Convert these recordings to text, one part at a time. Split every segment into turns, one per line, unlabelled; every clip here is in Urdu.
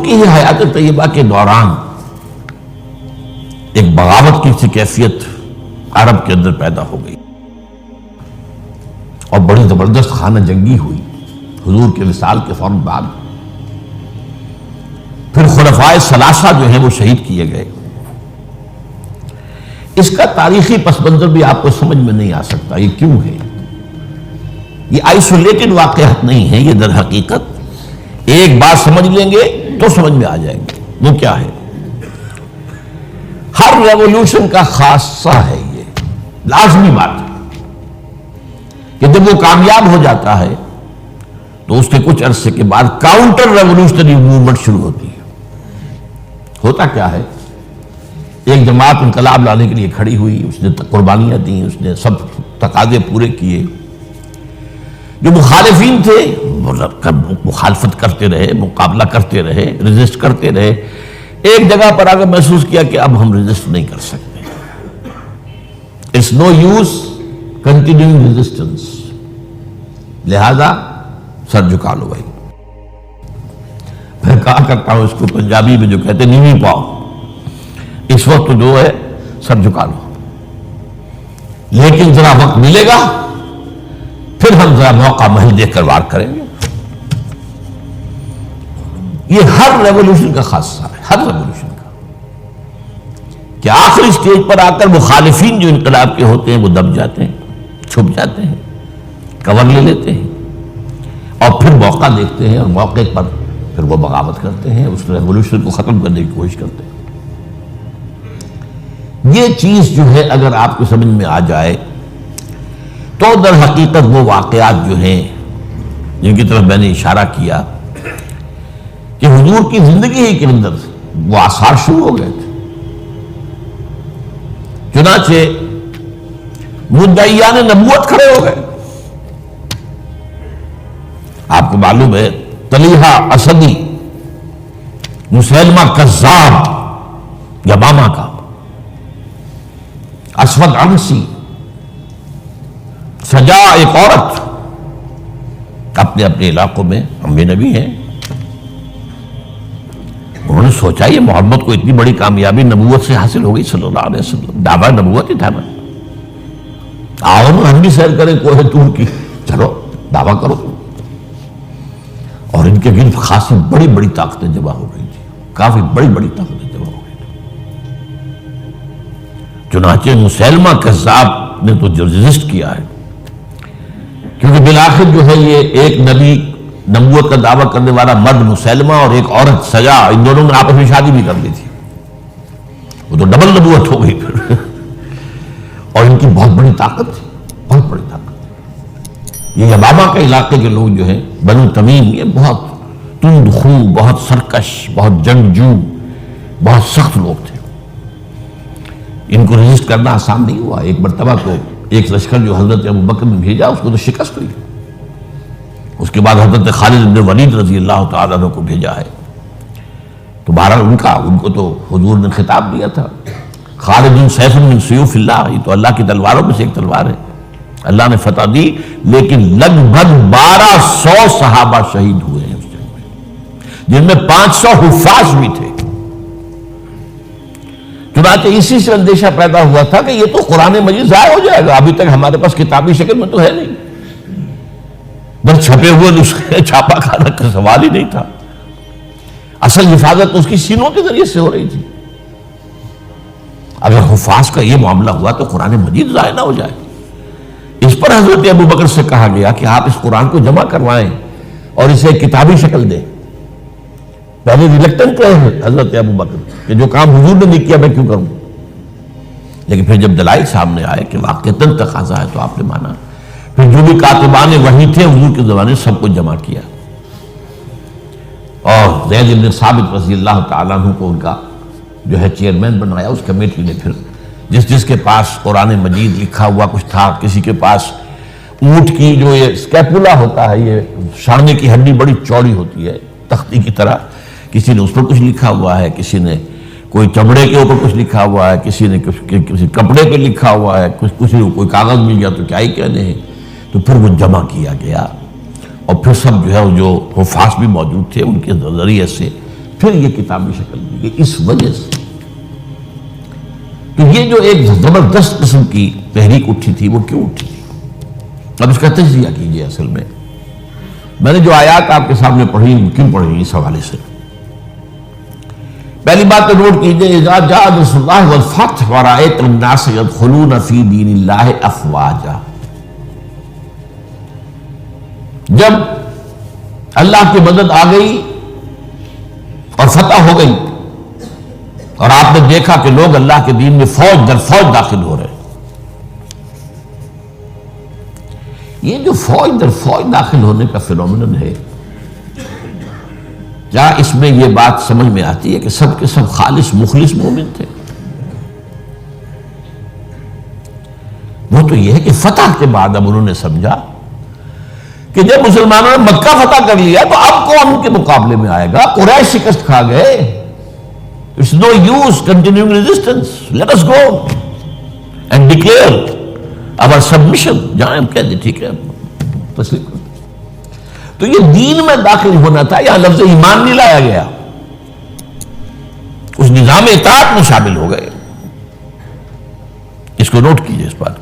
کی ہی حیات طیبہ کے دوران ایک بغاوت کی سی کیفیت عرب کے اندر پیدا ہو گئی اور بڑی زبردست خانہ جنگی ہوئی حضور کے وصال کے فوراً بعد. پھر خلفائے ثلاثہ جو ہیں وہ شہید کیے گئے. اس کا تاریخی پس منظر بھی آپ کو سمجھ میں نہیں آ سکتا یہ کیوں ہے. یہ آئسولیٹڈ واقعات نہیں ہیں، یہ در حقیقت ایک بات سمجھ لیں گے تو سمجھ میں آ جائیں گے. وہ کیا ہے؟ ہر ریولوشن کا خاصہ ہے، یہ لازمی بات ہے کہ جب وہ کامیاب ہو جاتا ہے تو اس کے کچھ عرصے کے بعد کاؤنٹر ریولوشنری موومنٹ شروع ہوتی ہے. ہوتا کیا ہے؟ ایک جماعت انقلاب لانے کے لیے کھڑی ہوئی، اس نے قربانیاں دیں، اس نے سب تقاضے پورے کیے. جو مخالفین تھے مخالفت کرتے رہے، مقابلہ کرتے رہے، ریزسٹ کرتے رہے. ایک جگہ پر آگے محسوس کیا کہ اب ہم ریزسٹ نہیں کر سکتے. It's no use continuing resistance, لہذا سر جھکا لو بھائی. میں کہا کرتا ہوں اس کو پنجابی میں جو کہتے ہیں نیوی پاؤ، اس وقت جو ہے سر جھکا لو، لیکن ذرا وقت ملے گا پھر ہم ذرا موقع محل دیکھ کر وار کریں گے. یہ ہر ریولوشن کا خاصہ ہے، ہر ریولوشن کا، کہ آخری سٹیج پر آ کر مخالفین جو انقلاب کے ہوتے ہیں وہ دب جاتے ہیں، چھپ جاتے ہیں، کور لے لیتے ہیں اور پھر موقع دیکھتے ہیں اور موقع پر پھر وہ بغاوت کرتے ہیں، اس ریولوشن کو ختم کرنے کی کوشش کرتے ہیں. یہ چیز جو ہے اگر آپ کو سمجھ میں آ جائے تو در حقیقت وہ واقعات جو ہیں جن کی طرف میں نے اشارہ کیا کہ حضور کی زندگی ہی کے اندر وہ آثار شروع ہو گئے تھے. چنانچہ مدعیان نبوت کھڑے ہو گئے. آپ کو معلوم ہے طلیحہ اسدی، مسیلمہ کذاب یمامہ کا، اسود عنسی، سجا ایک عورت، اپنے اپنے علاقوں میں ہم بھی نبی ہیں. انہوں نے سوچا یہ محمد کو اتنی بڑی کامیابی نبوت سے حاصل ہو گئی صلی اللہ علیہ وسلم، دعویٰ نبوت ہی تھا نا. آؤ نا ہم بھی سیر کریں کوہ طور کی، چلو دعویٰ کرو. اور ان کے گرد خاصی بڑی بڑی طاقتیں جمع ہو گئی تھی، کافی بڑی بڑی طاقتیں جمع ہو گئی تھی. چنانچہ مسیلمہ کذاب نے تو جو ریزسٹ کیا ہے، کیونکہ بالآخر جو ہے یہ ایک نبی نبوت کا دعویٰ کرنے والا مرد مسیلمہ اور ایک عورت سجا، ان دونوں نے آپس میں شادی بھی کر لی تھی. وہ تو ڈبل نبوت ہو گئی پھر. اور ان کی بہت بڑی طاقت تھی، بہت بڑی طاقت. یہ یمامہ کے علاقے کے لوگ جو ہیں بنو تمیم، یہ بہت تند خو، بہت سرکش، بہت جنگجو، بہت سخت لوگ تھے. ان کو رجسٹ کرنا آسان نہیں ہوا. ایک مرتبہ تو ایک لشکر جو حضرت ابوبکر نے بھیجا اس کو تو شکست ہوئی. اس کے بعد حضرت خالد بن ولید رضی اللہ تعالیٰ عنہ کو بھیجا ہے. تو بہرحال ان کو تو حضور نے خطاب دیا تھا، خالد سیف من سیوف اللہ، یہ تو اللہ کی تلواروں میں سے ایک تلوار ہے. اللہ نے فتح دی، لیکن لگ بھگ 1200 صحابہ شہید ہوئے ہیں اس جنگ میں، جن میں 500 حفاظ بھی تھے. چنانچہ اسی سے اندیشہ پیدا ہوا تھا کہ یہ تو قرآن مجید ضائع ہو جائے گا. ابھی تک ہمارے پاس کتابی شکل میں تو ہے نہیں، بس چھپے ہوئے نسخے چھاپا کھانا کا سوال ہی نہیں تھا. اصل حفاظت اس کی سینوں کے ذریعے سے ہو رہی تھی. اگر حفاظ کا یہ معاملہ ہوا تو قرآن مجید ضائع نہ ہو جائے. اس پر حضرت ابوبکر سے کہا گیا کہ آپ اس قرآن کو جمع کروائیں اور اسے کتابی شکل دیں. پہلے ریلیکٹنٹ رہے حضرت ابوبکر کہ جو کام حضور نے نہیں کیا میں کیوں کروں، لیکن پھر جب دلائل سامنے آئے کہ واقعتاً تقاضا ہے تو آپ نے مانا. پھر جو بھی کاتبان وحی تھے حضور کے زمانے سب کو جمع کیا اور زید بن ثابت رضی اللہ تعالیٰ عنہ کو ان کا جو ہے چیئرمین بنایا. اس کمیٹی نے پھر جس کے پاس قرآن مجید لکھا ہوا کچھ تھا، کسی کے پاس اونٹ کی جو یہ اسکیپولا ہوتا ہے، یہ شانے کی ہڈی بڑی چوڑی ہوتی ہے تختی کی طرح، کسی نے اس پر کچھ لکھا ہوا ہے، کسی نے کوئی چمڑے کے اوپر کچھ لکھا ہوا ہے، کسی نے کسی کپڑے پہ لکھا ہوا ہے، کسی کو کوئی کاغذ مل گیا تو کیا ہی کہنے ہیں. تو پھر وہ جمع کیا گیا اور پھر سب جو ہے جو حفاظ بھی موجود تھے ان کے ذریعے سے پھر یہ کتابی شکل دی گئی اس وجہ سے کہ یہ جو ایک زبردست قسم کی تحریک اٹھی تھی وہ کیوں اٹھی تھی؟ اب اس کا تجزیہ کیجئے. اصل میں نے جو آیات آپ کے سامنے پڑھی کیوں پڑھی اس حوالے سے. پہلی بات تو نوٹ کیجئے اذا جاء نصر اللہ والفتح ورأیت الناس يدخلون فی دین اللہ افواجا. جب اللہ کی مدد آ گئی اور فتح ہو گئی اور آپ نے دیکھا کہ لوگ اللہ کے دین میں فوج در فوج داخل ہو رہے ہیں. یہ جو فوج در فوج داخل ہونے کا فینومینن ہے، کیا اس میں یہ بات سمجھ میں آتی ہے کہ سب کے سب خالص مخلص مومن تھے؟ وہ تو یہ ہے کہ فتح کے بعد اب انہوں نے سمجھا کہ جب مسلمانوں نے مکہ فتح کر لیا تو اب کون ان کے مقابلے میں آئے گا؟ قریش شکست کھا گئے. It's no use continuing resistance. Let us go and declare our submission. جہاں ہم کہہ دیں ٹھیک ہے تسلیم کرتے. تو یہ دین میں داخل ہونا تھا، یہاں لفظ ایمان نہیں لایا گیا، اس نظام اطاعت میں شامل ہو گئے. اس کو نوٹ کیجئے اس بات.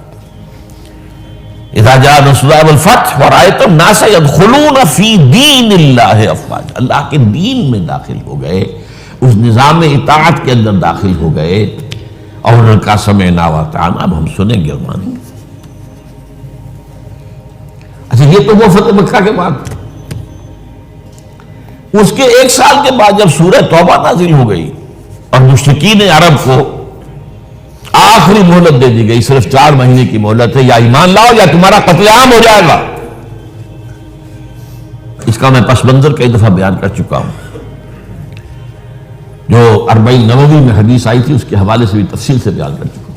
اذا جاء نصر اللہ والفتح ورأیت الناس يدخلون فی دین اللہ افواجا. اللہ کے دین میں داخل ہو گئے، اس نظام اطاعت کے اندر داخل ہو گئے اور انہوں نے کہا سمعنا واطعنا، اب ہم سنیں گے اور مانیں گے. اچھا یہ تو وہ فتح مکہ کے بعد. اس کے ایک سال کے بعد جب سورہ توبہ نازل ہو گئی اور مشرکین عرب کو آخری مہلت دے دی گئی، صرف 4 مہینے کی مہلت ہے، یا ایمان لاؤ یا تمہارا قتل عام ہو جائے گا. اس کا میں پس منظر کئی دفعہ بیان کر چکا ہوں. جو 40 نووی میں حدیث آئی تھی اس کے حوالے سے بھی تفصیل سے بیان کر چکا ہوں.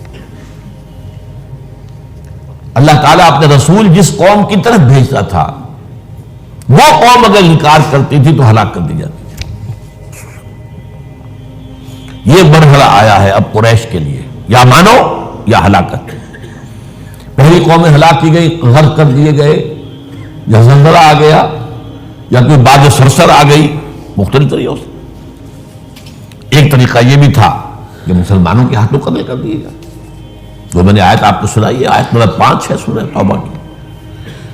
اللہ تعالیٰ اپنے رسول جس قوم کی طرف بھیجتا تھا وہ قوم اگر انکار کرتی تھی تو ہلاک کر دی جاتی تھی. یہ مرحلہ آیا ہے اب قریش کے لیے، یا مانو یا ہلاکت. پہلی قومیں ہلاک کی گئی، غرق کر دیے گئے، یا زلزلہ آ گیا یا کوئی باد سرسر آ گئی، مختلف طریقوں سے. ایک طریقہ یہ بھی تھا کہ مسلمانوں کے ہاتھوں قتل کر دیے گا. جو میں نے آیت آپ کو سنائی ہے، آیت نمبر 5 ہے سورہ توبہ کی.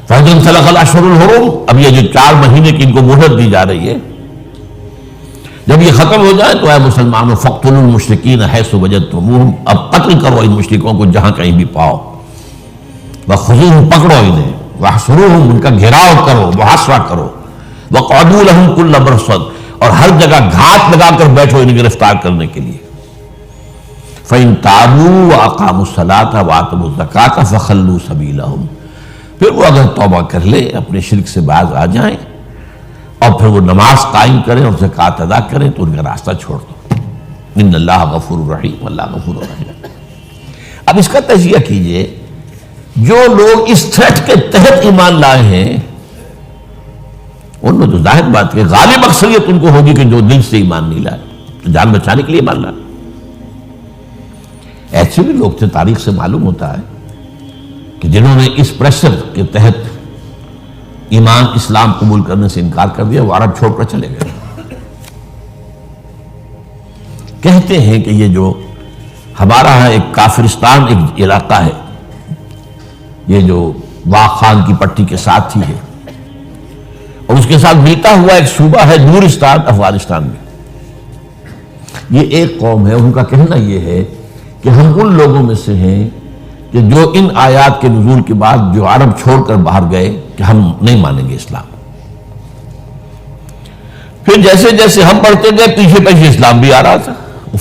فَإِذَا انْسَلَخَ الْأَشْهُرُ الْحُرُمُ. اب یہ جو 4 مہینے کی ان کو مہلت دی جا رہی ہے، جب یہ ختم ہو جائے تو اے مسلمانوں فَاقْتُلُوا الْمُشْرِكِينَ حَيْثُ وَجَدتُّمُوهُمْ. اب قتل کرو ان مشرکوں کو جہاں کہیں بھی پاؤ. وَخُذُوهُمْ. پکڑو انہیں. وَاحْصُرُوهُمْ. ان کا گھیراؤ کرو، محاصرہ کرو. وَاقْعُدُوا لَهُمْ كُلَّ مَرْصَدٍ. اور ہر جگہ گھات لگا کر بیٹھو انہیں گرفتار کرنے کے لیے. فَإِن تَابُوا وَأَقَامُوا الصَّلَاةَ وَآتَوُا الزَّكَاةَ فَخَلُّوا سَبِيلَهُمْ. پھر وہ اگر توبہ کر لے، اپنے شرک سے باز آ جائیں اور پھر وہ نماز قائم کریں اور زکوٰۃ ادا کریں تو ان کا راستہ چھوڑ دو. ان اللہ غفور رحیم، اللہ غفور رحیم. اب اس کا تجزیہ کیجئے. جو لوگ اس تھریٹ کے تحت ایمان لائے ہیں ان میں تو ظاہر بات ہے غالب اکثریت ان کو ہوگی کہ جو دل سے ایمان نہیں لائے، تو جان بچانے کے لیے ایمان لائے. ایسے بھی لوگ تھے، تاریخ سے معلوم ہوتا ہے کہ جنہوں نے اس پریشر کے تحت ایمان اسلام قبول کرنے سے انکار کر دیا، وہ عرب چھوڑ کر چلے گئے. کہتے ہیں کہ یہ جو ہمارا ایک کافرستان ایک علاقہ ہے، یہ جو واق خان کی پٹی کے ساتھ ہی ہے اور اس کے ساتھ ملتا ہوا ایک صوبہ ہے نورستان افغانستان میں. یہ ایک قوم ہے، ان کا کہنا یہ ہے کہ ہم ان لوگوں میں سے ہیں کہ جو ان آیات کے نزول کے بعد جو عرب چھوڑ کر باہر گئے کہ ہم نہیں مانیں گے اسلام. پھر جیسے جیسے ہم پڑھتے گئے پیچھے پیچھے اسلام بھی آ رہا تھا،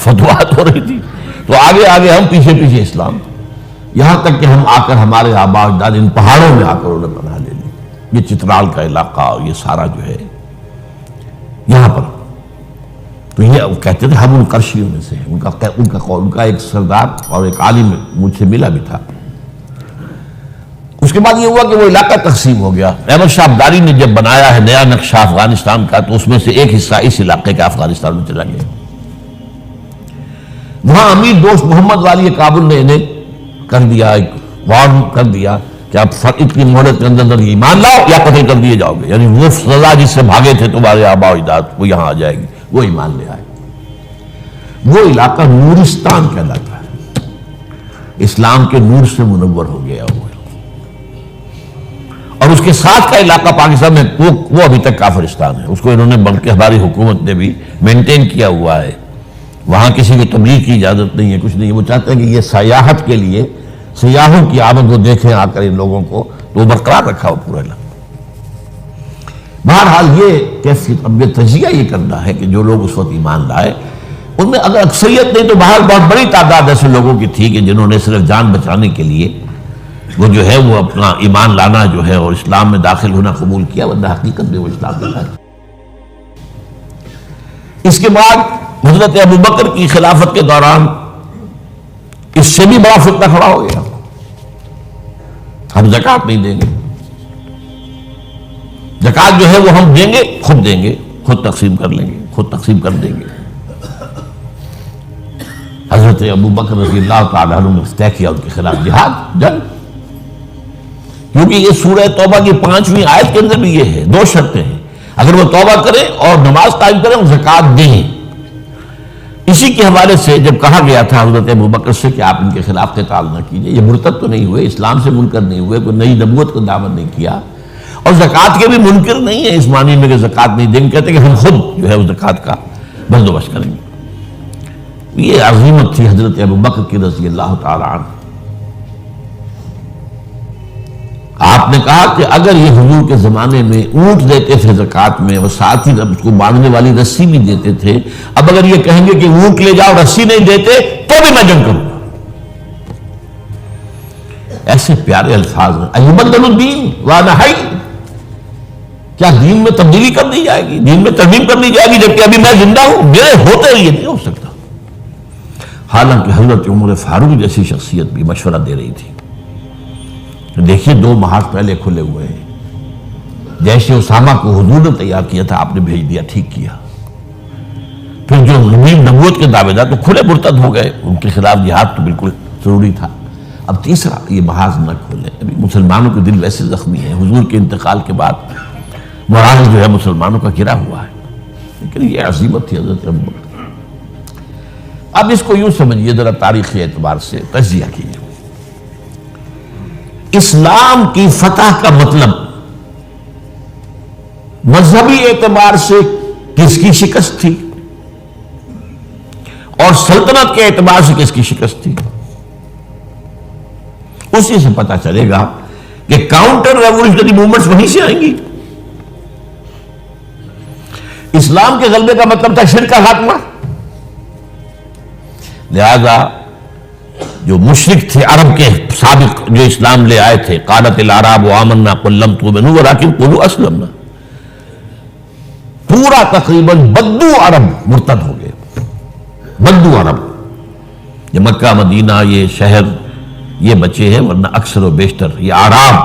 فتوحات ہو رہی تھی، تو آگے آگے ہم پیچھے پیچھے اسلام، یہاں تک کہ ہم آ کر ہمارے آباء اجداد ان پہاڑوں میں آ کر انہیں پناہ لے لی. یہ چترال کا علاقہ اور یہ سارا جو ہے یہاں پر. تو یہ کہتے تھے ہم ان قرشیوں میں سے ہیں. ان کا ایک سردار اور ایک عالم مجھ سے ملا بھی تھا. اس کے بعد یہ ہوا کہ وہ علاقہ تقسیم ہو گیا. احمد شاہ ابدالی نے جب بنایا ہے نیا نقشہ افغانستان کا تو اس میں سے ایک حصہ اس علاقے کا افغانستان میں چلا گیا. وہاں امیر دوست محمد والی کابل نے انہیں کر دیا، ایک وارن کر دیا کہ آپ اتنی مہلت کے اندر ایمان لاؤ یا قتل کر دیے جاؤ گے. یعنی وہ سزا جس سے بھاگے تھے تمہارے آباء و اجداد وہ یہاں آ جائے گی. وہ ایمان لے آئے. وہ علاقہ نورستان کہلاتا ہے، اسلام کے نور سے منور ہو گیا وہ. اور اس کے ساتھ کا علاقہ پاکستان میں وہ ابھی تک کافرستان ہے. اس کو انہوں نے بلکہ ہماری حکومت نے بھی مینٹین کیا ہوا ہے. وہاں کسی کو تبلیغ کی اجازت نہیں ہے، کچھ نہیں. وہ چاہتے ہیں کہ یہ سیاحت کے لیے سیاحوں کی آمد وہ دیکھیں آ کر ان لوگوں کو، تو وہ برقرار رکھا ہوا پورا علاقہ. بہرحال یہ کیفیت اب یہ تجزیہ یہ کرنا ہے کہ جو لوگ اس وقت ایمان لائے ان میں اگر اکثریت نہیں تو باہر بہت بڑی تعداد ایسے لوگوں کی تھی کہ جنہوں نے صرف جان بچانے کے لیے وہ جو ہے وہ اپنا ایمان لانا جو ہے اور اسلام میں داخل ہونا قبول کیا، ورنہ حقیقت میں وہ اسلام میں تھا. اس کے بعد حضرت ابوبکر کی خلافت کے دوران اس سے بھی بڑا فتنہ کھڑا ہو گیا. ہم زکوٰۃ نہیں دیں گے، زکوٰۃ جو ہے وہ ہم دیں گے، خود تقسیم کر لیں گے، خود تقسیم کر دیں گے. حضرت ابوبکر رضی اللہ تعالیٰ عنہ نے طے کیا ان کے خلاف جہاد، جنگ. کیونکہ یہ سورہ توبہ کی 5ویں آیت کے اندر بھی یہ ہے، 2 شرطیں ہیں. اگر وہ توبہ کریں اور نماز قائم کریں اور زکوٰۃ دیں. اسی کے حوالے سے جب کہا گیا تھا حضرت ابوبکر سے کہ آپ ان کے خلاف قتال نہ کیجئے، یہ مرتد تو نہیں ہوئے، اسلام سے منکر نہیں ہوئے، کوئی نئی نبوت کو دعوت نہیں کیا، اور زکوٰۃ کے بھی منکر نہیں ہے اس معنی میں کہ زکوٰۃ نہیں دیں گے، کہتے کہ ہم خود جو ہے اس زکوٰۃ کا بندوبست کریں گے. یہ عظیمت تھی حضرت ابوبکر کی رضی اللہ تعالی عنہ. آپ نے کہا کہ اگر یہ حضور کے زمانے میں اونٹ دیتے تھے زکوٰۃ میں اور ساتھ ہی اس کو باندھنے والی رسی بھی دیتے تھے، اب اگر یہ کہیں گے کہ اونٹ لے جاؤ رسی نہیں دیتے تو بھی میں جنگ کروں گا. ایسے پیارے الفاظ ہیں. ایبدل الدین وانا حی، کیا دین میں تبدیلی کر دی جائے گی، دین میں ترمیم کر دی جائے گی جبکہ ابھی میں زندہ ہوں؟ میرے ہوتے یہ نہیں ہو سکتا. حالانکہ حضرت عمر فاروق جیسی شخصیت بھی مشورہ دے رہی تھی. دیکھیے 2 محاذ پہلے کھلے ہوئے ہیں. جیسے اسامہ کو حضور نے تیار کیا تھا آپ نے بھیج دیا، ٹھیک کیا. پھر جو نبوت کے دعوے دار تو کھلے مرتد ہو گئے، ان کے خلاف جہاد تو بالکل ضروری تھا. اب تیسرا یہ محاذ نہ کھولے. ابھی مسلمانوں کے دل ویسے زخمی ہیں، حضور کے انتقال کے بعد محاذ جو ہے مسلمانوں کا گرا ہوا ہے. لیکن یہ عظیمت تھی حضرت ابوبکر. اب اس کو یوں سمجھیے ذرا تاریخی اعتبار سے تجزیہ کیجیے. اسلام کی فتح کا مطلب مذہبی اعتبار سے کس کی شکست تھی اور سلطنت کے اعتبار سے کس کی شکست تھی، اسی سے پتہ چلے گا کہ کاؤنٹر ریولیوشنری موومنٹس وہیں سے آئیں گی. اسلام کے غلبے کا مطلب تھا شرک کا خاتمہ. لہذا جو مشرک تھے عرب کے سابق جو اسلام لے آئے تھے، قالت الاعراب آمنا قل لم تؤمنوا ولکن قولوا اسلمنا، پورا تقریباً بدو عرب مرتد ہو گئے. بدو عرب، یہ مکہ مدینہ یہ شہر یہ بچے ہیں، ورنہ اکثر و بیشتر یہ اعراب.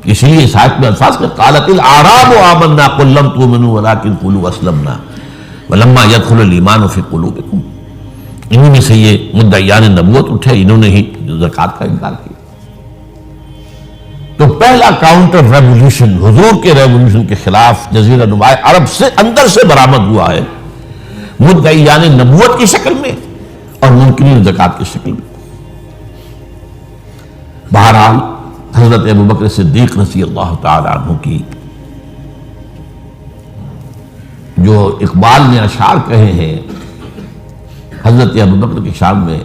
اس لیے اس آیت میں الفاظ کہ قالت الاعراب آمنا قل لم تؤمنوا ولکن قولوا اسلمنا ولما يدخل الايمان في قلوبكم. انہوں میں سے یہ مدعیان نبوت اٹھے، انہوں نے ہی زکوٰۃ کا انکار کیا. تو پہلا کاؤنٹر ریولیوشن حضور کے ریولیوشن کے خلاف جزیرہ نما عرب سے اندر سے برآمد ہوا ہے، مدعیان نبوت کی شکل میں اور منکرین زکوٰۃ کی شکل میں. بہرحال حضرت ابوبکر صدیق رضی اللہ تعالی عنہ کی جو اقبال نے اشعار کہے ہیں حضرت ابوبکر کی شان میں،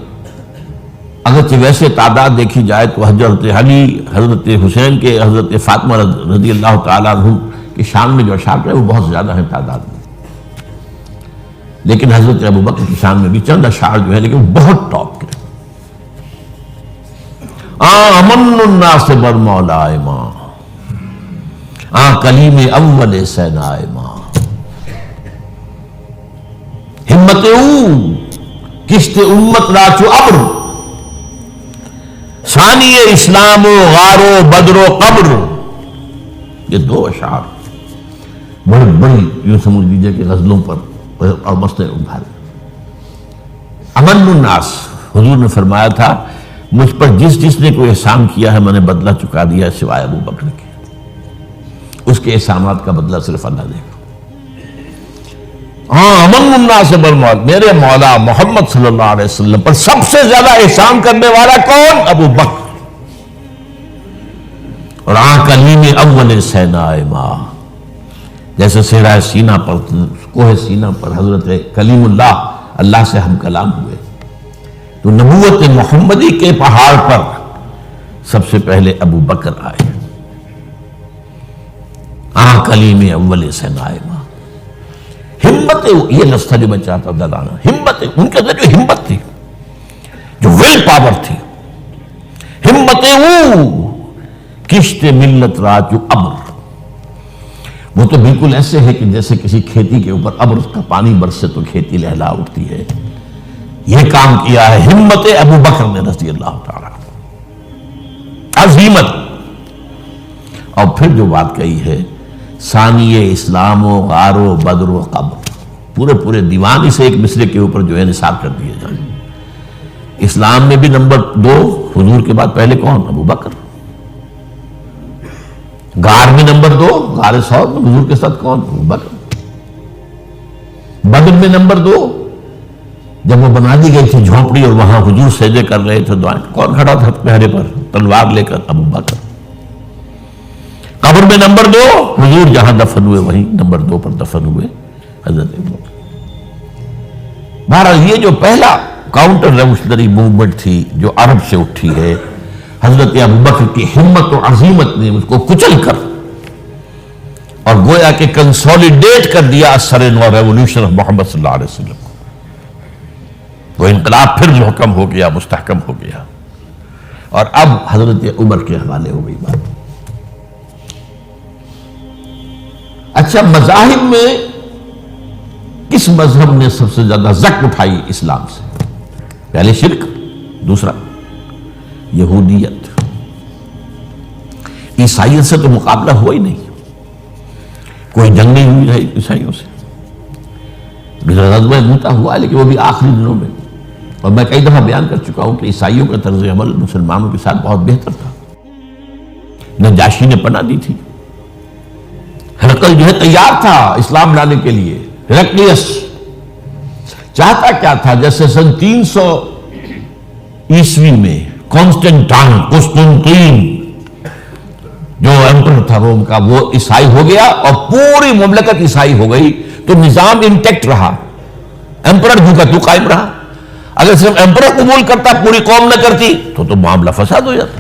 اگرچہ ویسے تعداد دیکھی جائے تو حضرت علی، حضرت حسین کے، حضرت فاطمہ رضی اللہ تعالیٰ عنہ کی شان میں جو اشعار ہیں وہ بہت زیادہ ہیں تعداد میں، لیکن حضرت ابوبکر کی شان میں بھی چند اشعار جو ہے لیکن بہت ٹاپ کے. امن الناس بر مولائے ماں، کلیم اول سینائے ماں، ہمت او کشت امت راچو ابر، ثانی اسلام و غار و بدر و قبر. یہ 2 اشعار بڑی بڑی یوں سمجھ لیجیے کہ غزلوں پر اور مسئلے ابھارے. امن الناس، حضور نے فرمایا تھا مجھ پر جس نے کوئی احسان کیا ہے میں نے بدلہ چکا دیا ہے سوائے ابوبکر کے. اس کے احسانات کا بدلہ صرف اللہ دے گا. ہاں امن الناس بالموت، میرے مولا محمد صلی اللہ علیہ وسلم پر سب سے زیادہ احسان کرنے والا کون؟ ابو بکر. اور کلیم اول سینا ماں، جیسے صحرا سینا پر، کوہ سینا پر حضرت کلیم اللہ سے ہم کلام ہوئے، تو نبوت محمدی کے پہاڑ پر سب سے پہلے ابو بکر آئے. کلیم اول سینا ماں. ہمت، یہ لفظ تھا جو میں چاہتا دلانا، ہمت، ان کے اندر جو ہمت تھی، جو ول پاور تھی، ہمت وہ کشت ملت رات جو ابر، وہ تو بالکل ایسے ہے کہ جیسے کسی کھیتی کے اوپر ابر کا پانی برسے تو کھیتی لہلا اٹھتی ہے. یہ کام کیا ہے ہمت ابو بکر نے رضی اللہ تعالی، عظیمت. اور پھر جو بات کہی ہے ثانی اسلام و غار و بدر و قبر، پورے دیوان اسے ایک مصرے کے اوپر جو ہے نثار کر دیے جائیں. اسلام میں بھی نمبر 2 حضور کے بعد پہلے کون؟ ابو بکر. غار میں نمبر 2، غار ثور میں حضور کے ساتھ کون؟ ابو بکر. بدر میں نمبر 2، جب وہ بنا دی گئی تھی جھونپڑی اور وہاں حضور سجدے کر رہے تھے دعائیں، کون کھڑا تھا پہرے پر تلوار لے کر؟ ابو بکر. قبر میں نمبر 2، حضور جہاں دفن ہوئے وہیں نمبر 2 پر دفن ہوئے حضرت ابو بکر. بہرحال یہ جو پہلا کاؤنٹر ریولیوشنری موومنٹ تھی جو عرب سے اٹھی ہے، حضرت ابو بکر کی ہمت و عظیمت نے اس کو کچل کر اور گویا کہ کنسولیڈیٹ کر دیا اثر نو ریولیوشن آف محمد صلی اللہ علیہ وسلم کو. وہ انقلاب پھر محکم ہو گیا، مستحکم ہو گیا. اور اب حضرت عمر کے حوالے ہو گئی بات. اچھا، مذاہب میں کس مذہب نے سب سے زیادہ زک اٹھائی اسلام سے؟ پہلے شرک، دوسرا یہودیت. عیسائیت سے تو مقابلہ ہوا ہی نہیں، کوئی جنگ نہیں ہوئی ہے عیسائیوں سے. غزوہ موتا ہوا ہے لیکن وہ بھی آخری دنوں میں. اور میں کئی دفعہ بیان کر چکا ہوں کہ عیسائیوں کا طرز عمل مسلمانوں کے ساتھ بہت بہتر تھا. نجاشی نے پناہ دی تھی، ہرقل جو ہے تیار تھا اسلام لانے کے لیے. ہرقلیس چاہتا کیا تھا؟ جیسے سن 300 عیسوی میں قسطنطین جو ایمپرر تھا روم کا، وہ عیسائی ہو گیا اور پوری مملکت عیسائی ہو گئی، تو نظام انٹیکٹ رہا، ایمپرر جو کا تو قائم رہا. اگر صرف ایمپرر قبول کرتا، پوری قوم نہ کرتی تو معاملہ فساد ہو جاتا.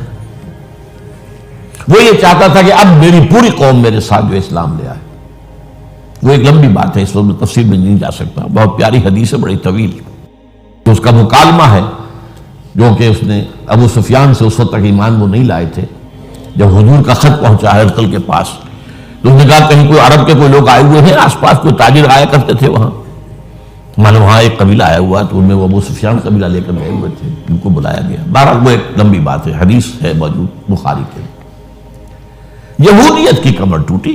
وہ یہ چاہتا تھا کہ اب میری پوری قوم میرے ساتھ جو اسلام لے آئے. وہ ایک لمبی بات ہے، اس وقت میں تفصیل میں نہیں جا سکتا، بہت پیاری حدیث ہے، بڑی طویل. تو اس کا مکالمہ ہے جو کہ اس نے ابو سفیان سے، اس وقت تک ایمان وہ نہیں لائے تھے. جب حضور کا خط پہنچا ہرقل کے پاس تو اس نے کہا کہیں کوئی عرب کے کوئی لوگ آئے ہوئے ہیں آس پاس، کوئی تاجر آیا کرتے تھے وہاں. معلوم وہاں ایک قبیلہ آیا ہوا، تو ان میں وہ ابو سفیان قبیلہ لے کر گئے ہوئے تھے، ان کو بلایا گیا. بہرحال وہ ایک لمبی بات ہے، حدیث ہے موجود بخاری کے. یہودیت کی کمر ٹوٹی.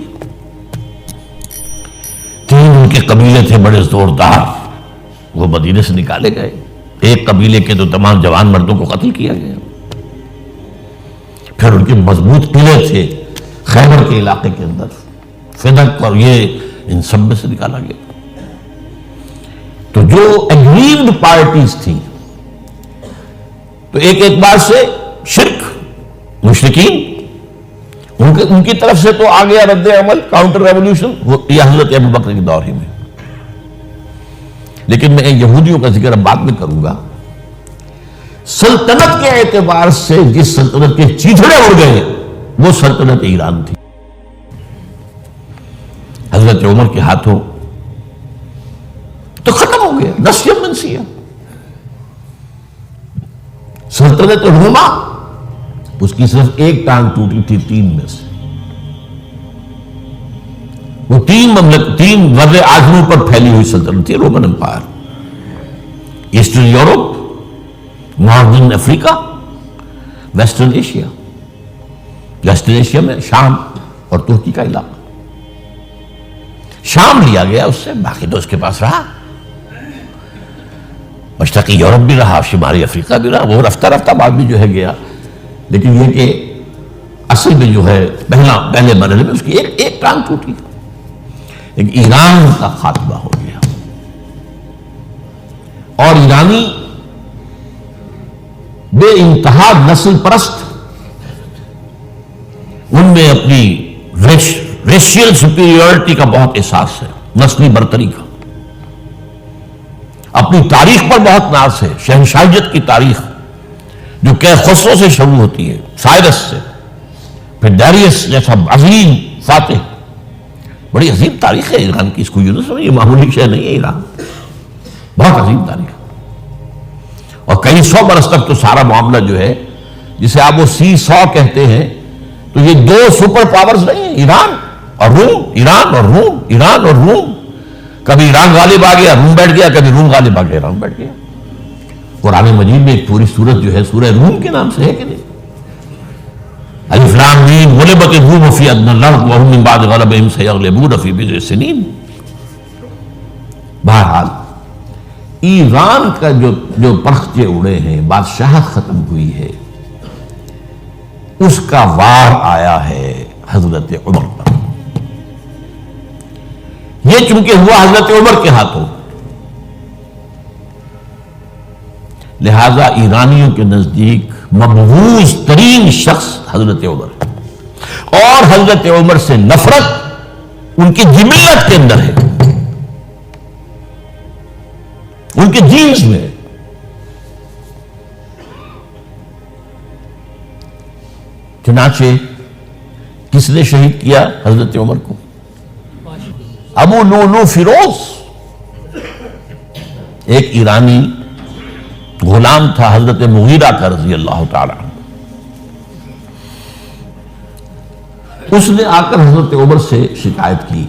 3 ان کے قبیلے تھے بڑے زوردار، وہ مدینے سے نکالے گئے. ایک قبیلے کے تو تمام جوان مردوں کو قتل کیا گیا. پھر ان کے مضبوط قلعے تھے خیبر کے علاقے کے اندر، فدق اور یہ ان سب میں سے نکالا گیا. تو جو اگریوڈ پارٹیز تھیں، تو ایک اعتبار سے شرک، مشرکین، ان کی طرف سے تو آ گیا رد عمل، کاؤنٹر ریولیوشن، یہ حضرت ابو بکر کے دور ہی میں. لیکن میں یہودیوں کا ذکر اب بعد میں کروں گا. سلطنت کے اعتبار سے جس سلطنت کے چیتڑے اڑ گئے وہ سلطنت ایران تھی. حضرت عمر کے ہاتھوں تو ختم ہو گیا، نسیہ منسیہ. سلطنت روما، اس کی صرف ایک ٹانگ ٹوٹی تھی 3 میں سے. وہ 3 مملکت، 3 بر اعظموں پر پھیلی ہوئی سلطنت تھی Roman empire. Eastern Europe, northern Africa, western Asia. Western Asia میں شام اور ترکی کا علاقہ. شام لیا گیا اس سے، باقی تو اس کے پاس رہا. مشرقی یورپ بھی رہا، شمالی افریقہ بھی رہا. وہ رفتہ رفتہ بعد بھی جو ہے گیا. لیکن یہ کہ اصل میں جو ہے پہلے مرحلے میں اس کی ایک ٹانگ ٹوٹی. ایک ایران کا خاتمہ ہو گیا. ایرانی بے انتہا نسل پرست، ان میں اپنی ریشیل سپیریورٹی کا بہت احساس ہے، نسلی برتری کا، اپنی تاریخ پر بہت ناز ہے، شہنشاہیت کی تاریخ جو کہ خسرو سے شروع ہوتی ہے، سائرس سے، پھر ڈیریس جیسا عظیم فاتح. بڑی عظیم تاریخ ہے ایران کی، اس کو یوں سمجھے یہ معمولی شے نہیں ہے، ایران بہت عظیم تاریخ. اور کئی سو برس تک تو سارا معاملہ جو ہے جسے آپ وہ سی-100 کہتے ہیں، تو یہ دو سپر پاورز نہیں ہیں، ایران اور روم، ایران اور روم، ایران اور روم. کبھی ایران غالب آ گیا روم بیٹھ گیا، کبھی روم غالب آ گیا ایران بیٹھ گیا. قرآن مجید میں ایک پوری سورت جو ہے سورہ روم کے نام سے ہے کہ نہیں؟ الف لام میم غلبت الروم فی ادنی الارض وهم من بعد غلبهم سیغلبون فی بضع سنین. بہرحال ایران کا جو پرخچے اڑے ہیں، بادشاہت ختم ہوئی ہے، اس کا وار آیا ہے حضرت عمر پر. یہ چونکہ ہوا حضرت عمر کے ہاتھوں، لہذا ایرانیوں کے نزدیک مبغوض ترین شخص حضرت عمر ہے، اور حضرت عمر سے نفرت ان کی جبلت کے اندر ہے، ان کے جینز میں ہے. چنانچہ کس نے شہید کیا حضرت عمر کو؟ ابو لولو فیروز، ایک ایرانی غلام تھا حضرت مغیرہ کا رضی اللہ تعالی عنہ. اس نے آ کر حضرت عمر سے شکایت کی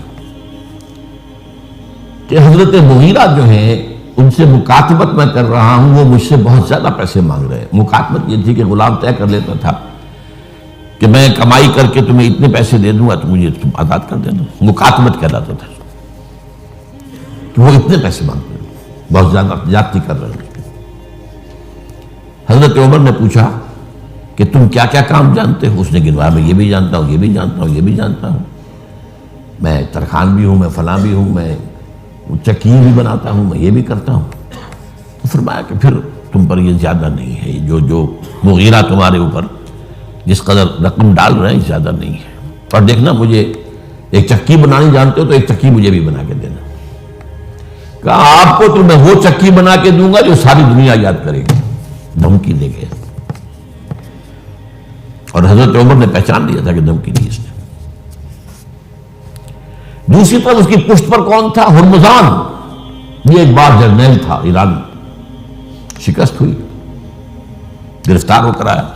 کہ حضرت مغیرہ جو ہیں ان سے مکاتبت میں کر رہا ہوں، وہ مجھ سے بہت زیادہ پیسے مانگ رہے ہیں. مکاتبت یہ تھی کہ غلام طے کر لیتا تھا کہ میں کمائی کر کے تمہیں اتنے پیسے دے دوں گا تو مجھے تم آزاد کر دینا. مکاتبت کہلاتا تھا کہ وہ اتنے پیسے مانگ رہے ہیں، بہت زیادہ زیادتی کر رہے ہیں. حضرت عمر نے پوچھا کہ تم کیا کیا کام جانتے ہو؟ اس نے گنوایا، میں یہ بھی جانتا ہوں، یہ بھی جانتا ہوں، یہ بھی جانتا ہوں، میں ترخان بھی ہوں، میں فلاں بھی ہوں، میں چکی بھی بناتا ہوں، میں یہ بھی کرتا ہوں. تو فرمایا کہ پھر تم پر یہ زیادہ نہیں ہے، جو مغیرہ تمہارے اوپر جس قدر رقم ڈال رہے ہیں زیادہ نہیں ہے. اور دیکھنا مجھے ایک چکی بنانی جانتے ہو تو ایک چکی مجھے بھی بنا کے دینا. کہا آپ کو تو میں وہ چکی بنا کے دوں گا جو ساری دنیا یاد کرے گی. دھمکی دے گئے، اور حضرت عمر نے پہچان لیا تھا کہ دھمکی دی اس نے. دوسری طرف اس کی پشت پر کون تھا؟ ہرمزان، یہ ایک بار جرنیل تھا ایرانی، شکست ہوئی، گرفتار ہو کر آیا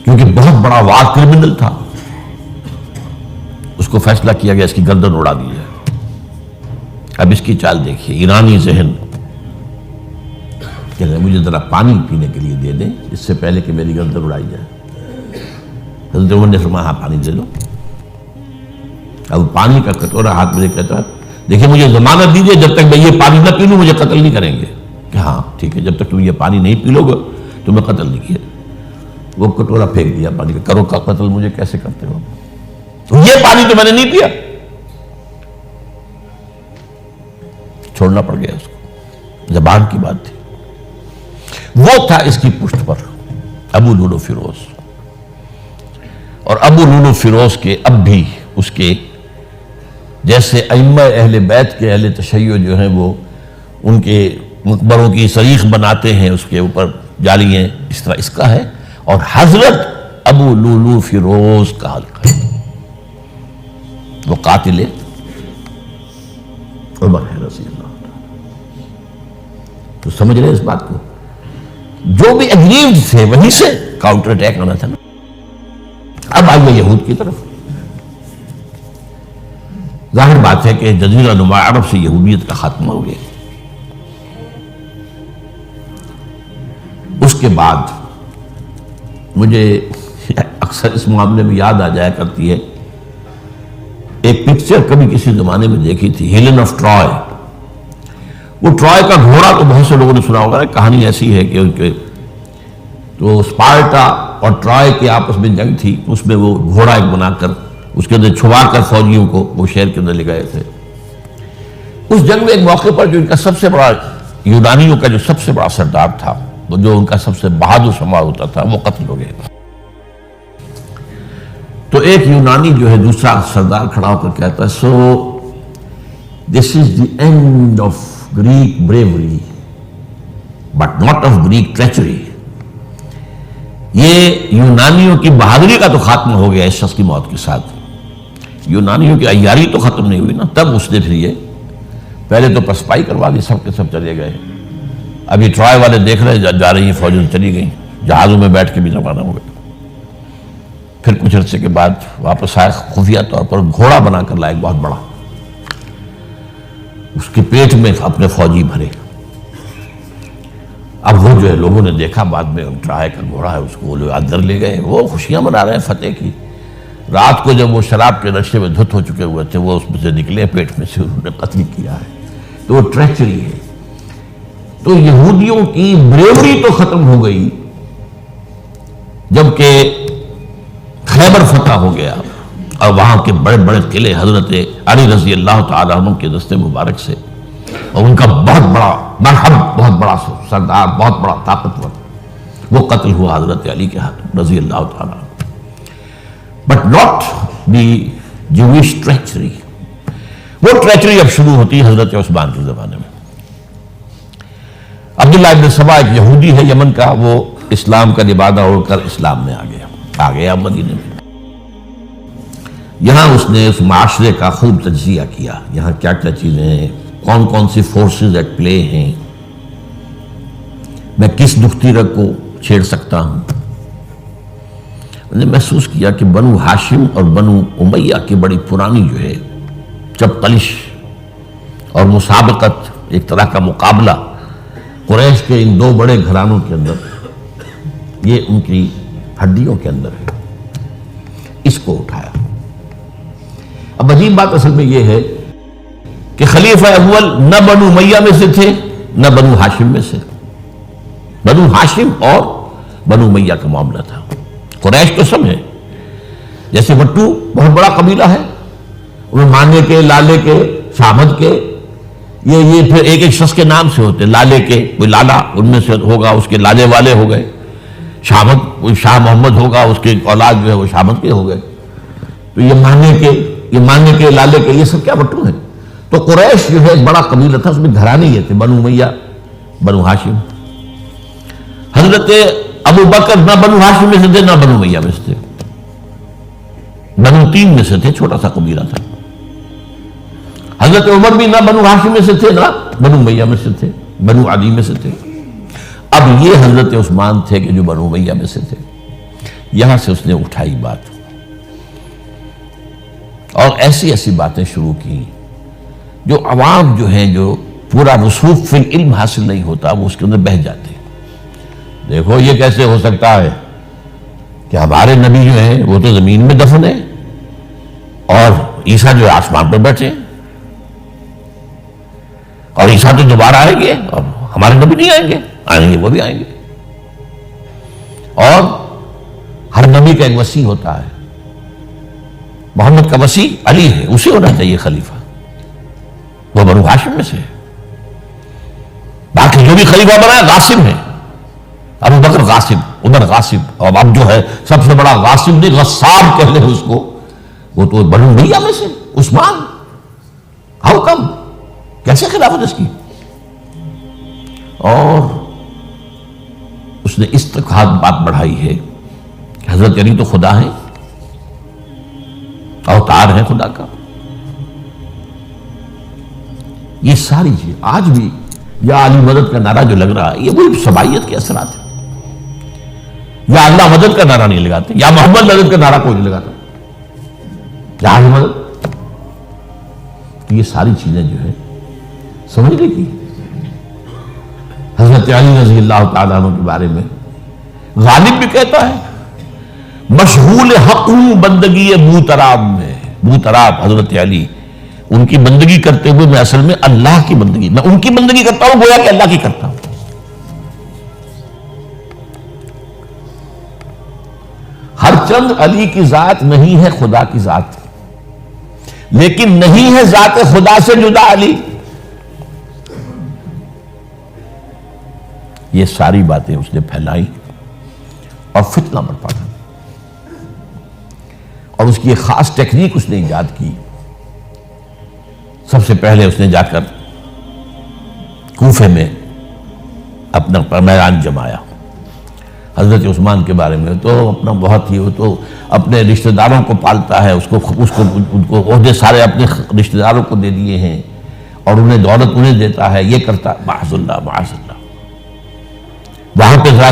کیونکہ بہت بڑا وار کرمنل تھا. اس کو فیصلہ کیا گیا اس کی گردن اڑا دی جائے. اب اس کی چال دیکھیے، ایرانی ذہن کہ مجھے ذرا پانی پینے کے لیے دے دیں اس سے پہلے کہ میری گردن اڑائی جائے. حضرت عمر نے فرمایا ہاں پانی دے دو. اب پانی کا کٹورا ہاتھ میں کہتا ہے دیکھیں مجھے ضمانت دیجیے جب تک میں یہ پانی نہ پی لوں مجھے قتل نہیں کریں گے. کہ ہاں ٹھیک ہے، جب تک تم یہ پانی نہیں پی لو گے تو میں قتل نہیں کیا. وہ کٹورا پھینک دیا پانی کا. کرو کا قتل مجھے کیسے کرتے ہو؟ یہ پانی تو میں نے نہیں پیا. چھوڑنا پڑ گیا اس کو، زبان کی بات تھی. وہ تھا اس کی پشت پر ابو لولو فیروز. اور ابو لولو فیروز کے اب بھی اس کے جیسے ائمہ اہل بیت کے اہل تشیع جو ہیں وہ ان کے مقبروں کی صریح بناتے ہیں، اس کے اوپر جالیاں، اس طرح اس کا ہے. اور حضرت ابو لولو فیروز کا حلقہ ہے، وہ قاتل عمر ہے رضی اللہ عنہ. تو سمجھ رہے اس بات کو؟ جو بھی اگریوڈ تھے وہیں سے کاؤنٹر اٹیک آنا تھا نا. اب آئیے یہود کی طرف. ظاہر بات ہے کہ جزیرہ نما عرب سے یہودیت کا خاتمہ ہو گیا. اس کے بعد مجھے اکثر اس معاملے میں یاد آ جایا کرتی ہے ایک پکچر کبھی کسی زمانے میں دیکھی تھی، ہیلن آف ٹرائے. وہ ٹرائے کا گھوڑا تو بہت سے لوگوں نے سنا ہوگا. کہانی ایسی ہے کہ ان کے تو اسپارٹا اور ٹرائے کے آپس میں جنگ تھی، اس میں وہ گھوڑا ایک بنا کر اس کے اندر چھپا کر فوجیوں کو وہ شہر کے اندر لے گئے تھے. اس جنگ میں ایک موقع پر جو ان کا سب سے بڑا یونانیوں کا جو سب سے بڑا سردار تھا، وہ جو ان کا سب سے بہادر شمار ہوتا تھا، وہ قتل ہو گئے۔ تو ایک یونانی جو ہے دوسرا سردار کھڑا ہو کر کہتا ہے so this is the end of Greek bravery but not of Greek treachery. یہ یونانیوں کی بہادری کا تو خاتمہ ہو گیا اس شخص کی موت کے ساتھ، یونانیوں کی عیاری تو ختم نہیں ہوئی نا۔ تب اس نے پھر یہ پہلے تو پسپائی کروا دی، سب کے سب چلے گئے۔ ابھی ٹرائے والے دیکھ رہے جا رہی ہیں فوجیں چلی گئیں، جہازوں میں بیٹھ کے بھی روانہ ہو گئے۔ پھر کچھ عرصے کے بعد واپس آئے، خفیہ طور پر گھوڑا بنا کر لائے بہت بڑا، اس کے پیٹ میں اپنے فوجی بھرے۔ اب وہ جو ہے لوگوں نے دیکھا بعد میں ٹرائے کا گھوڑا ہے، اس کو وہ لوگ اندر لے گئے، وہ خوشیاں منا رہے ہیں فتح کی۔ رات کو جب وہ شراب کے نشے میں دھت ہو چکے ہوئے تھے، وہ اس میں سے نکلے، پیٹ میں سے انہوں نے قتل کیا ہے۔ تو وہ ٹریچری ہے۔ تو یہودیوں کی بریوری تو ختم ہو گئی جبکہ خیبر فتح ہو گیا اور وہاں کے بڑے بڑے قلعے حضرت علی رضی اللہ تعالیٰ عنہ کے دست مبارک سے، اور ان کا بہت بڑا مرحب، بہت بڑا سردار، بہت بڑا طاقتور، وہ قتل ہوا حضرت علی کے ہاتھ رضی اللہ تعالیٰ عنہ۔ But not the Jewish treachery. وہ ٹریچری اب شروع ہوتی ہے حضرت عثمان کے زمانے میں۔ عبداللہ ابن سبا ایک یہودی ہے یمن کا، وہ اسلام کا لبادہ اوڑھ کر اسلام میں آ گیا مدینے میں۔ یہاں اس نے اس معاشرے کا خوب تجزیہ کیا، یہاں کیا کیا چیزیں ہیں، کون کون سی فورسز ایٹ پلے ہیں، میں کس دختری رگ کو چھیڑ سکتا ہوں۔ میں نے محسوس کیا کہ بنو ہاشم اور بنو امیہ کی بڑی پرانی جو ہے چپقلش اور مسابقت، ایک طرح کا مقابلہ قریش کے ان دو بڑے گھرانوں کے اندر، یہ ان کی ہڈیوں کے اندر ہے، اس کو اٹھایا۔ اب عجیب بات اصل میں یہ ہے کہ خلیفہ اول نہ بنو امیہ میں سے تھے نہ بنو ہاشم میں سے، بنو ہاشم اور بنو امیہ کا معاملہ تھا۔ قریش تو سب ہے، جیسے وٹو بہت بڑا قبیلہ ہے، انہیں مانے کے، لالے کے، شامد کے، یہ پھر ایک ایک شخص کے نام سے ہوتے، لالے کے کوئی لالا ان میں سے ہوگا، اس کے لالے والے ہو گئے، شامد کوئی شاہ محمد ہوگا، اس کے اولاد جو ہے وہ شامد کے ہو گئے، تو یہ مانے کے لالے کے، یہ سب کیا وٹو ہیں۔ تو قریش جو ہے ایک بڑا قبیلہ تھا، اس میں گھرانے یہ تھے، بنو امیہ، بنو ہاشم۔ حضرت ابو بکر نہ بنو ہاشم میں سے تھے نہ بنو امیہ میں سے تھے، بنو تین میں سے تھے، چھوٹا سا قبیلہ تھا۔ حضرت عمر بھی نہ بنو ہاشم میں سے تھے نہ بنو امیہ میں سے تھے، بنو عدی میں سے تھے۔ اب یہ حضرت عثمان تھے کہ جو بنو امیہ میں سے تھے۔ یہاں سے اس نے اٹھائی بات اور ایسی ایسی باتیں شروع کی جو عوام جو ہیں، جو پورا رسوخ فی العلم حاصل نہیں ہوتا، وہ اس کے اندر بہہ جاتے ہیں۔ دیکھو یہ کیسے ہو سکتا ہے کہ ہمارے نبی جو ہیں وہ تو زمین میں دفن ہے اور عیسیٰ جو ہے آسمان پر بیٹھے ہیں، اور عیسیٰ تو دوبارہ آئیں گے اور ہمارے نبی نہیں آئیں گے، آئیں گے وہ بھی آئیں گے۔ اور ہر نبی کا ایک وصی ہوتا ہے، محمد کا وصی علی ہے، اسے ہونا چاہیے خلیفہ، وہ بنو ہاشم میں سے ہے۔ باقی جو بھی خلیفہ بنا ہے غاصب ہے، ابو بکر غاصب، عمر غاصب، اور اب جو ہے سب سے بڑا غاصب نہیں غصاب کہہ لیں اس کو، وہ تو بنو امیہ میں سے عثمان۔ ہاؤ کم، کیسے خلافت اس کی؟ اور اس نے اس تک بات بڑھائی ہے کہ حضرت علی تو خدا ہے، اوتار ہے خدا کا۔ یہ ساری چیز آج بھی یا علی مدد کا نعرہ جو لگ رہا ہے، یہ وہی سبائیت کے اثرات ہیں۔ یا اللہ مدد کا نعرہ نہیں لگاتے، یا محمد مدد کا نعرہ کوئی نہیں لگاتا، یا علی مدد۔ تو یہ ساری چیزیں جو ہے سمجھنے کی۔ حضرت علی رضی اللہ تعالیٰ عنہ کے بارے میں غالب بھی کہتا ہے مشغول حق ہوں بندگی بوتراب میں۔ بوتراب حضرت علی، ان کی بندگی کرتے ہوئے میں اصل میں اللہ کی بندگی، میں ان کی بندگی کرتا ہوں گویا کہ اللہ کی کرتا ہوں۔ ہر چند علی کی ذات نہیں ہے خدا کی ذات، لیکن نہیں ہے ذات خدا سے جدا علی۔ یہ ساری باتیں اس نے پھیلائی اور فتنہ برپا کر، اور اس کی ایک خاص ٹیکنیک اس نے ایجاد کی۔ سب سے پہلے اس نے جا کر کوفے میں اپنا میدان جمایا۔ حضرت عثمان کے بارے میں تو اپنا بہت ہی، وہ تو اپنے رشتہ داروں کو پالتا ہے، ان کو عہدے سارے اپنے رشتہ داروں کو دے دیے ہیں، اور انہیں دولت انہیں دیتا ہے، یہ کرتا، معاذ اللہ معاذ اللہ۔ وہاں پہ ذرا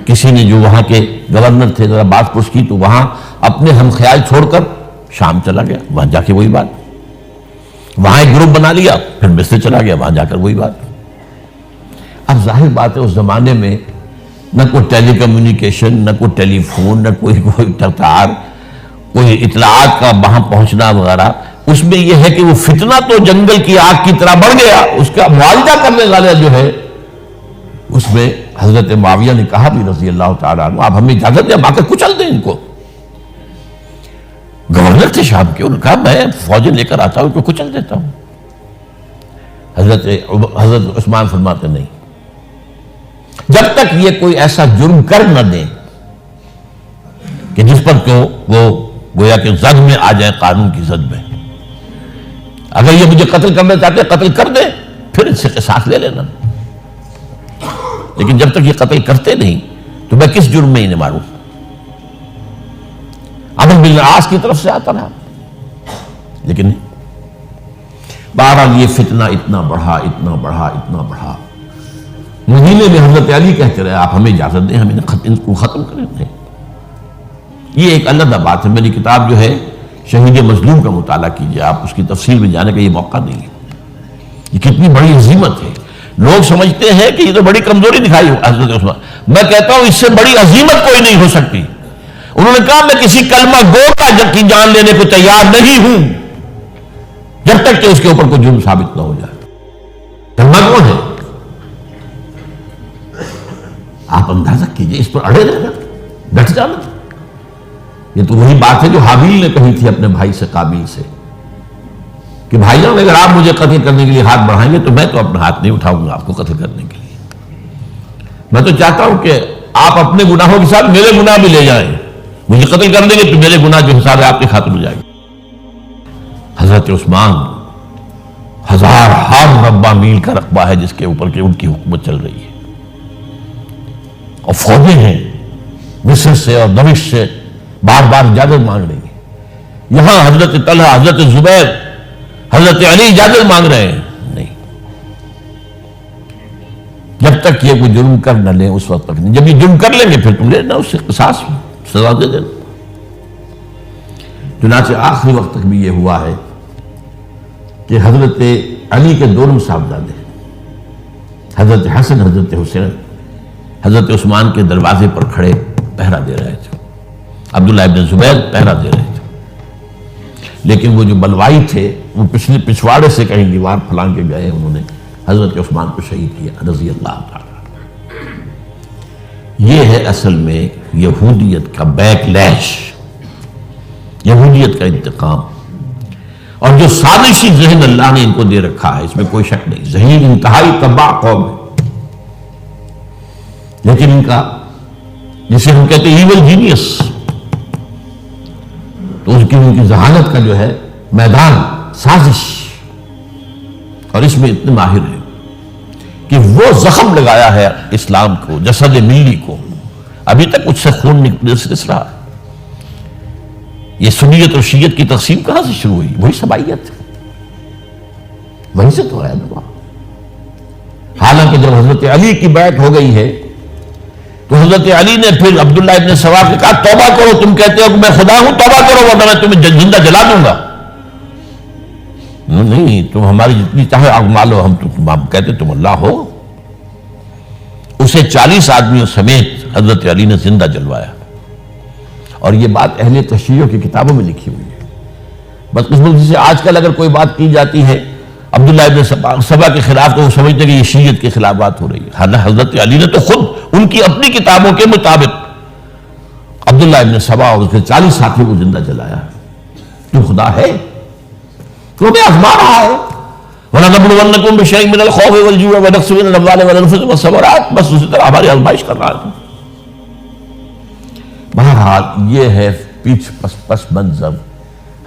کسی نے جو وہاں کے گورنر تھے ذرا بات پوچھ کی تو وہاں اپنے ہم خیال چھوڑ کر شام چلا گیا، وہاں جا کے وہی بات، وہاں ایک گروپ بنا لیا، پھر مصر چلا گیا، وہاں جا کر وہی بات۔ اب ظاہر بات ہے اس زمانے میں نہ کوئی ٹیلی کمیونیکیشن، نہ کوئی ٹیلی فون، نہ کوئی تار، کوئی اطلاعات کا وہاں پہنچنا وغیرہ، اس میں یہ ہے کہ وہ فتنہ تو جنگل کی آگ کی طرح بڑھ گیا، اس کا معالجہ کرنے والا جو ہے اس میں حضرت معاویہ نے کہا بھی رضی اللہ تعالیٰ عنہ، آپ ہمیں اجازت دیں، ہم آ کر کچل دیں ان کو۔ گورنر تھے شام کے، انہوں نے کہا میں فوجیں لے کر آتا ہوں ان کو کچل دیتا ہوں۔ حضرت عثمان فرماتے نہیں، جب تک یہ کوئی ایسا جرم کر نہ دیں کہ جس پر تو وہ گویا کہ زد میں آ جائے، قانون کی زد میں، اگر یہ مجھے قتل کرنا چاہتے قتل کر دیں، پھر ان سے قصاص لے لینا، لیکن جب تک یہ قتل کرتے نہیں تو میں کس جرم میں انہیں ماروں۔ عمرو بن العاص کی طرف سے آتا رہا، لیکن بہرحال یہ فتنہ اتنا بڑھا اتنا بڑھا اتنا بڑھا، مدینے میں حضرت علی کہتے رہے آپ ہمیں اجازت دیں، ہم ان کو ختم کریں۔ یہ ایک علیحدہ بات ہے، میری کتاب جو ہے شہید مظلوم کا مطالعہ کیجیے، آپ اس کی تفصیل میں جانے کا یہ موقع نہیں ہے۔ یہ کتنی بڑی عظیمت ہے، لوگ سمجھتے ہیں کہ یہ تو بڑی کمزوری دکھائی ہو حضرت عثمان، میں کہتا ہوں اس سے بڑی عظیمت کوئی نہیں ہو سکتی۔ انہوں نے کہا میں کسی کلمہ گو کی جان لینے کو تیار نہیں ہوں جب تک کہ اس کے اوپر کوئی جرم ثابت نہ ہو جائے۔ کلمہ گو ہے، آپ اندازہ کیجئے، اس پر اڑے رہنا، ڈٹ جانا۔ یہ تو وہی بات ہے جو حابیل نے کہی تھی اپنے بھائی سے قابیل سے کہ بھائی جان اگر آپ مجھے قتل کرنے کے لیے ہاتھ بڑھائیں گے تو میں تو اپنا ہاتھ نہیں اٹھاؤں گا آپ کو قتل کرنے کے لیے، میں تو چاہتا ہوں کہ آپ اپنے گناہوں کے ساتھ میرے گناہ بھی لے جائیں، مجھے قتل کر دیں گے تو میرے گناہ جو حساب ہے آپ کے خاتم ہو جائے گا۔ حضرت عثمان ہزار مربع میل کا رقبہ ہے جس کے اوپر کہ ان کی حکومت چل رہی ہے، اور فوجیں ہیں مصر سے اور دمشق سے بار بار اجازت مانگ رہی ہیں، یہاں حضرت طلحہ، حضرت زبیر، حضرت علی اجازت مانگ رہے ہیں، نہیں، جب تک یہ کوئی جرم کر نہ لیں اس وقت تک نہیں، جب یہ جرم کر لیں گے پھر تم لینا اس سے قصاص سزا دے دینا۔ چنانچہ آخری وقت تک بھی یہ ہوا ہے کہ حضرت علی کے دونوں صاحبزادے حضرت حسن، حضرت حسین، حضرت عثمان کے دروازے پر کھڑے پہرا دے رہے تھے، عبداللہ ابن زبیر پہرا دے رہے تھے، لیکن وہ جو بلوائی تھے وہ پچھواڑے سے کہیں دیوار پھلانگ کے گئے، انہوں نے حضرت عثمان کو شہید کیا رضی اللہ تعالیٰ۔ یہ ہے اصل میں یہودیت کا بیک لیش، یہودیت کا انتقام، اور جو سازشی ذہن اللہ نے ان کو دے رکھا ہے اس میں کوئی شک نہیں، ذہین انتہائی تباہ قوم ہے، لیکن ان کا جسے ہم کہتے ہیں ایول جینیس، تو ان کی ذہانت کا جو ہے میدان سازش، اور اس میں اتنے ماہر ہیں کہ وہ زخم لگایا ہے اسلام کو، جسد ملی کو، ابھی تک اس سے خون رس رہا ہے۔ یہ سنیت اور شیعت کی تقسیم کہاں سے شروع ہوئی؟ وہی سبائیت، وہیں سے تو ہے نا۔ حالانکہ جب حضرت علی کی بیعت ہو گئی ہے تو حضرت علی نے پھر عبداللہ ابن سواد نے کہا توبہ کرو، تم کہتے ہو کہ میں خدا ہوں، توبہ کرو ورنہ میں تمہیں زندہ جلا دوں گا۔ نہیں، تم ہماری جتنی چاہے آگ مالو، ہم کہتے تم اللہ ہو۔ اسے 40 آدمیوں سمیت حضرت علی نے زندہ جلوایا، اور یہ بات اہل تشیع کی کتابوں میں لکھی ہوئی ہے۔ بدقسمتی سے آج کل اگر کوئی بات کی جاتی ہے عبداللہ ابن سبا کے خلاف تو وہ سمجھتے ہیں کہ یہ شیعت کے خلاف بات ہو رہی ہے، حالانکہ حضرت علی نے تو خود ان کی اپنی کتابوں کے مطابق عبداللہ ابن سبا اور اس کے 40 ساتھیوں کو زندہ جلایا۔ تو خدا ہے تو ہمیں آزما رہا ہے، وَلَنَبْلُوَنَّكُمْ بِشَيْءٍ مِّنَ الْخَوْفِ وَالْجُوعِ وَنَقْصٍ مِّنَ الْأَمْوَالِ وَالْأَنفُسِ وَالثَّمَرَاتِ، بس اسی طرح ہماری آزمائش کر رہا ہے۔ بہرحال یہ ہے پس منظر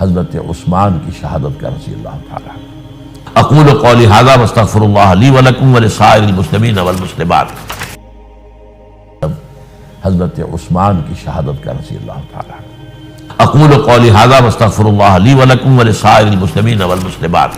حضرت عثمان کی شہادت کا رضی اللہ تعالیٰ عنہ۔ اقول قولی ھذا واستغفر اللہ لی ولکم ولسائر المسلمین والمسلمات۔ حضرت عثمان کی شہادت کا رضی اللہ تعالیٰ عنہ۔ اقول قولی ھذا واستغفر اللہ لی ولکم ولسائر المسلمین والمسلمات۔